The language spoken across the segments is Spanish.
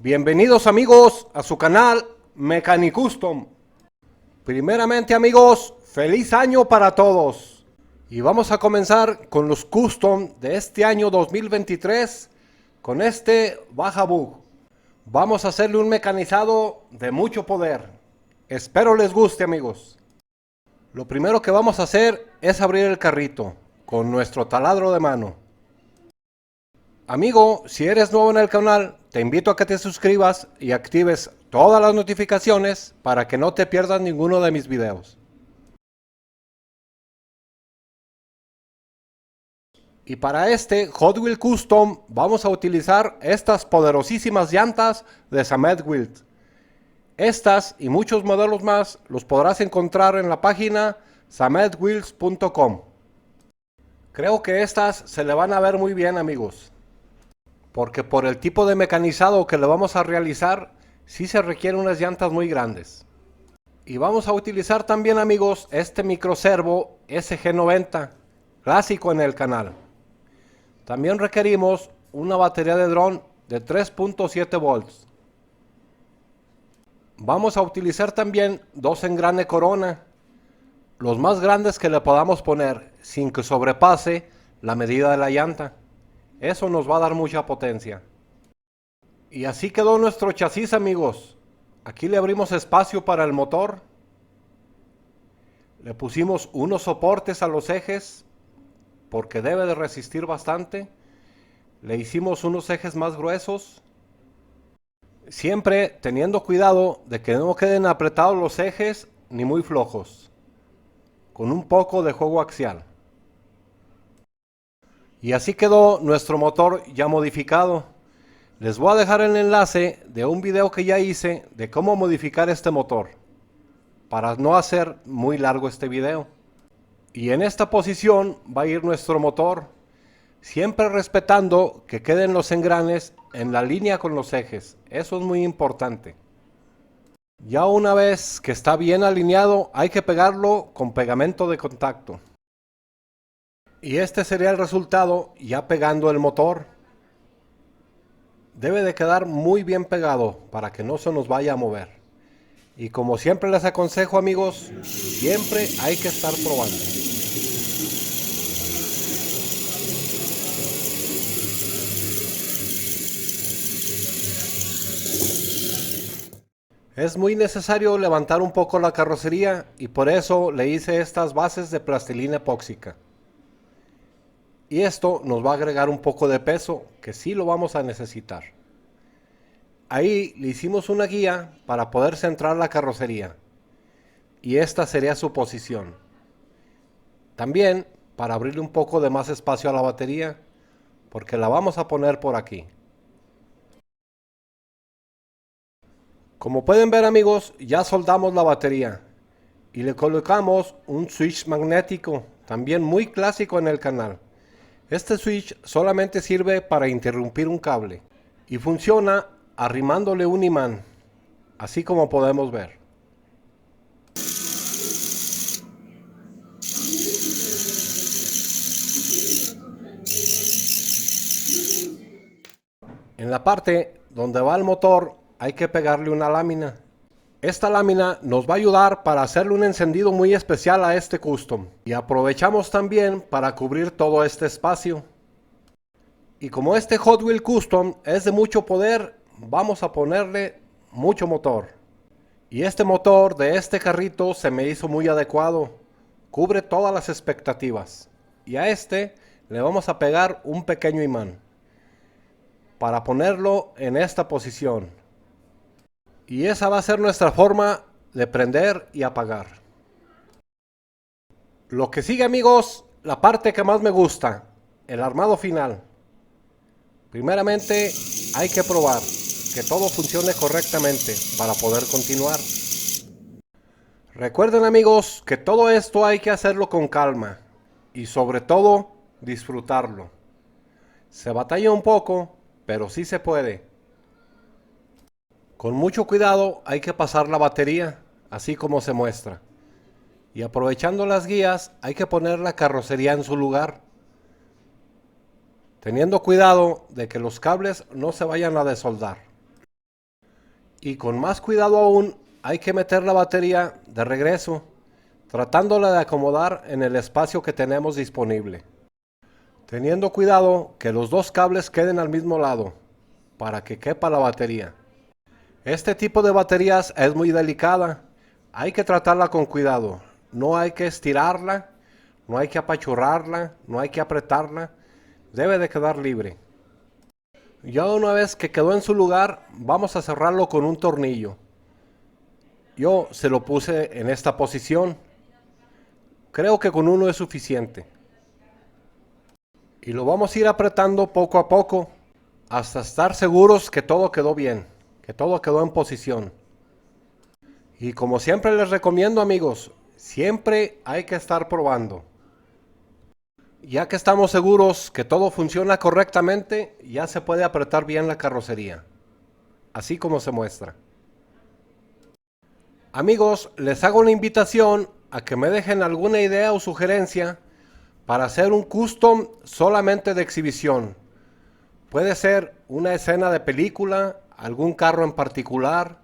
Bienvenidos amigos a su canal Mechanic Custom. Primeramente amigos, feliz año para todos. Y vamos a comenzar con los custom de este año 2023 con este Baja Bug. Vamos a hacerle un mecanizado de mucho poder. Espero les guste amigos. Lo primero que vamos a hacer es abrir el carrito con nuestro taladro de mano. Amigo, si eres nuevo en el canal, te invito a que te suscribas y actives todas las notificaciones para que no te pierdas ninguno de mis videos. Y para este Hot Wheel Custom vamos a utilizar estas poderosísimas llantas de Samet Wheels. Estas y muchos modelos más los podrás encontrar en la página sametwheels.com. Creo que estas se le van a ver muy bien amigos, porque por el tipo de mecanizado que le vamos a realizar, sí se requieren unas llantas muy grandes. Y vamos a utilizar también amigos este microservo SG90, clásico en el canal. También requerimos una batería de dron de 3.7 volts. Vamos a utilizar también dos engranes Corona, los más grandes que le podamos poner, sin que sobrepase la medida de la llanta. Eso nos va a dar mucha potencia. Y así quedó nuestro chasis amigos. Aquí le abrimos espacio para el motor. Le pusimos unos soportes a los ejes porque debe de resistir bastante. Le hicimos unos ejes más gruesos. Siempre teniendo cuidado de que no queden apretados los ejes ni muy flojos. Con un poco de juego axial. Y así quedó nuestro motor ya modificado. Les voy a dejar el enlace de un video que ya hice de cómo modificar este motor, para no hacer muy largo este video. Y en esta posición va a ir nuestro motor, siempre respetando que queden los engranes en la línea con los ejes. Eso es muy importante. Ya una vez que está bien alineado, hay que pegarlo con pegamento de contacto. Y este sería el resultado ya pegando el motor. Debe de quedar muy bien pegado para que no se nos vaya a mover. Y como siempre les aconsejo amigos, siempre hay que estar probando. Es muy necesario levantar un poco la carrocería y por eso le hice estas bases de plastilina epóxica. Y esto nos va a agregar un poco de peso que sí lo vamos a necesitar. Ahí le hicimos una guía para poder centrar la carrocería. Y esta sería su posición. También para abrirle un poco de más espacio a la batería, porque la vamos a poner por aquí. Como pueden ver amigos, ya soldamos la batería. Y le colocamos un switch magnético, también muy clásico en el canal. Este switch solamente sirve para interrumpir un cable y funciona arrimándole un imán, así como podemos ver. En la parte donde va el motor hay que pegarle una lámina. Esta lámina nos va a ayudar para hacerle un encendido muy especial a este custom. Y aprovechamos también para cubrir todo este espacio. Y como este Hot Wheel Custom es de mucho poder, vamos a ponerle mucho motor. Y este motor de este carrito se me hizo muy adecuado. Cubre todas las expectativas. Y a este le vamos a pegar un pequeño imán para ponerlo en esta posición. Y esa va a ser nuestra forma de prender y apagar. Lo que sigue amigos, la parte que más me gusta, el armado final. Primeramente hay que probar que todo funcione correctamente para poder continuar. Recuerden amigos que todo esto hay que hacerlo con calma y sobre todo disfrutarlo. Se batalla un poco, pero sí se puede. Con mucho cuidado hay que pasar la batería, así como se muestra. Y aprovechando las guías hay que poner la carrocería en su lugar. Teniendo cuidado de que los cables no se vayan a desoldar. Y con más cuidado aún, hay que meter la batería de regreso, tratándola de acomodar en el espacio que tenemos disponible, teniendo cuidado que los dos cables queden al mismo lado, para que quepa la batería. Este tipo de baterías es muy delicada, hay que tratarla con cuidado, no hay que estirarla, no hay que apachurrarla, no hay que apretarla, debe de quedar libre. Ya una vez que quedó en su lugar, vamos a cerrarlo con un tornillo. Yo se lo puse en esta posición, creo que con uno es suficiente. Y lo vamos a ir apretando poco a poco, hasta estar seguros que todo quedó bien, que todo quedó en posición. Y como siempre les recomiendo, amigos, siempre hay que estar probando. Ya que estamos seguros que todo funciona correctamente, ya se puede apretar bien la carrocería, así como se muestra. Amigos, les hago una invitación a que me dejen alguna idea o sugerencia para hacer un custom solamente de exhibición. Puede ser una escena de película, algún carro en particular,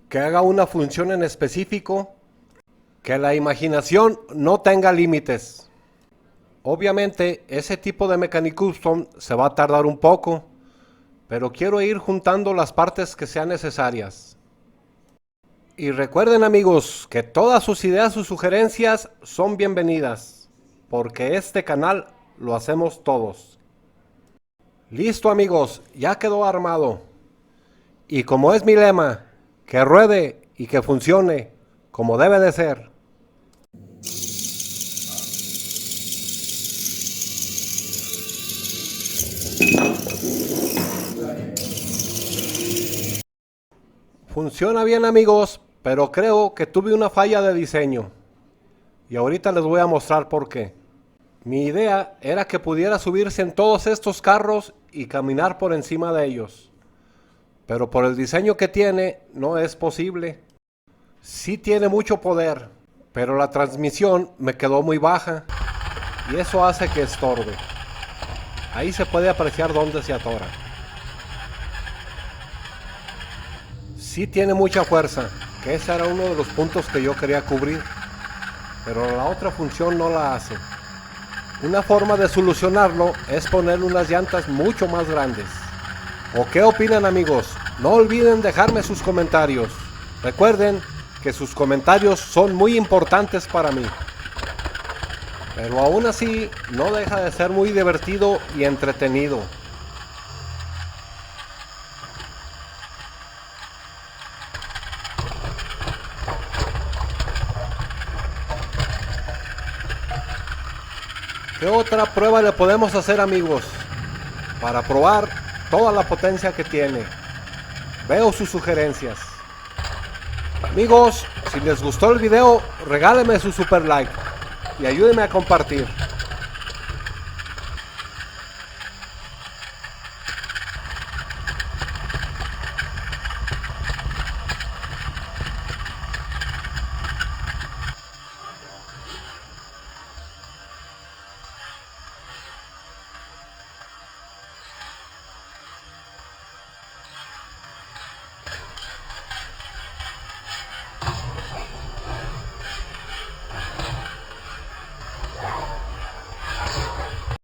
que haga una función en específico, que la imaginación no tenga límites. Obviamente ese tipo de Mechanic Custom se va a tardar un poco, pero quiero ir juntando las partes que sean necesarias. Y recuerden, amigos, que todas sus ideas o sugerencias son bienvenidas, porque este canal lo hacemos todos. Listo, amigos, ya quedó armado. Y como es mi lema, que ruede y que funcione como debe de ser. Funciona bien, amigos, pero creo que tuve una falla de diseño. Y ahorita les voy a mostrar por qué. Mi idea era que pudiera subirse en todos estos carros y caminar por encima de ellos. Pero por el diseño que tiene, no es posible. Sí tiene mucho poder, pero la transmisión me quedó muy baja y eso hace que estorbe. Ahí se puede apreciar dónde se atora. Sí tiene mucha fuerza, que ese era uno de los puntos que yo quería cubrir, pero la otra función no la hace. Una forma de solucionarlo es ponerle unas llantas mucho más grandes. ¿O qué opinan, amigos? No olviden dejarme sus comentarios. Recuerden que sus comentarios son muy importantes para mí. Pero aún así no deja de ser muy divertido y entretenido. ¿Qué otra prueba le podemos hacer, amigos? Para probar toda la potencia que tiene. Veo sus sugerencias. Amigos, si les gustó el video, regálenme su super like y ayúdenme a compartir.